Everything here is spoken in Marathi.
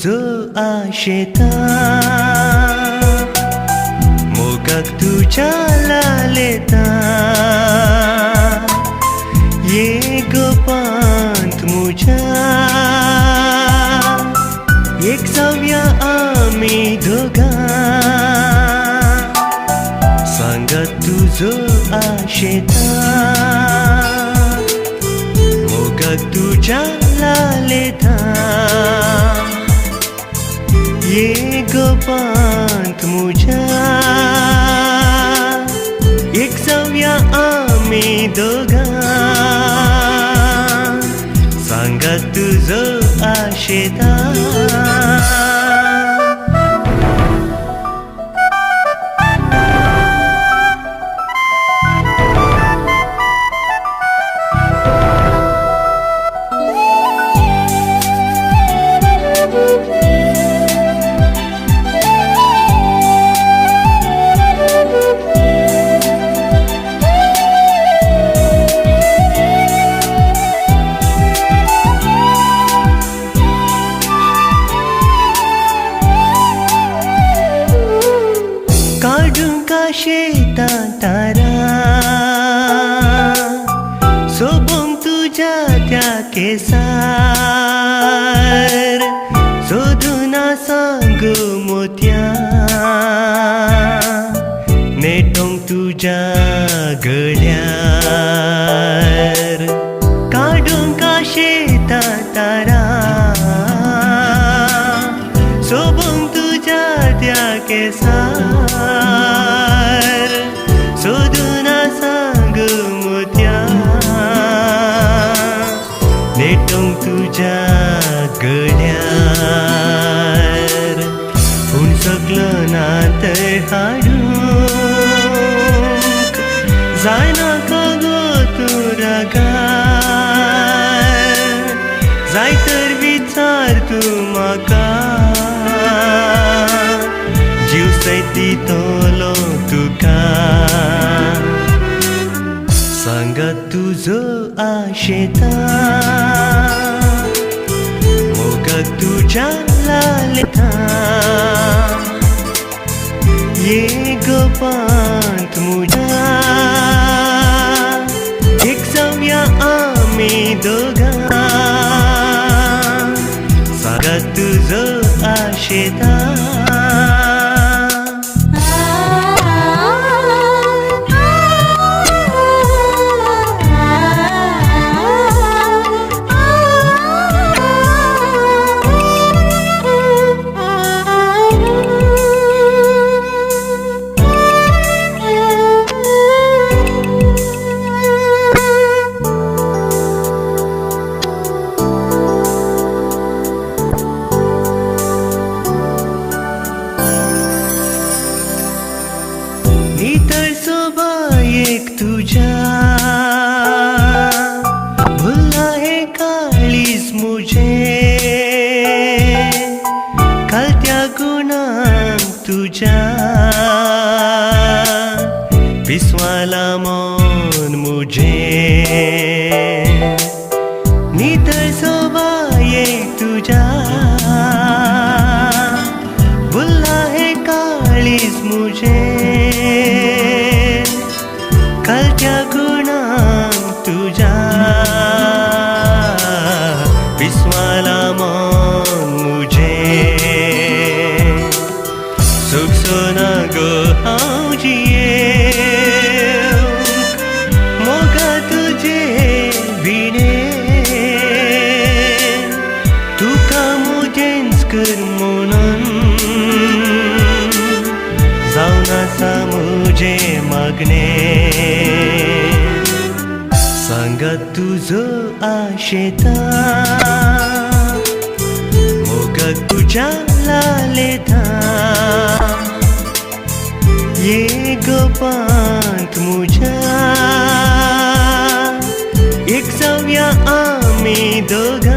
तुझो आशेता मोगाक तुझ्या लालेता ये गोपांत मुझ्या एक जाऊया आम्ही दोघा सांगत तुझो आशेता मोगाक तुझ्या लालेता ये गोपांत मुझ्या एक जाऊया आम्ही दोघा सांगत तुझो आशेता शेतां तारा सोबून तुझ्या त्या केसार सोदून सांगू मोत्या नेटोंक तुझ्या गळ्यार काडून का शेतां तारा सोबून तुझ्या त्या केसार सोदून सांग मोत्या नेटोंक तुझ्या गळ्यार पूण सगळं नातें हाडूंक जायना गो तुरागार जाय तर विचार तूं म्हाका जीव सयत दितलो तुका सांगत तुझो आशेता मोगाक तुझ्या लालेता ये गोपांत मुझ्या एक जाऊया आम्ही दोघा सांगत तुझो आशेता नितळ सोबा एक तुझ्या भुलला हे काळीज मुझे खालत्या गुणांक तुझ्या विस्वाला मन मुझे नितळ सोबा एक तुझ्या भुलला हे काळीज मुझे खालच्या गुणांक तुझ्या विस्वाला मन मुझे सुख सोना गो हांव जियेवंक मोगा तुझे विणे तुका मुजेंच कर म्हणून जावन आसा मुझे मागणे सांगत तुझो आशेता मोगाक तुझ्या लालेता ये गोपांत मुझ्या एक जाऊया आम्ही दोघा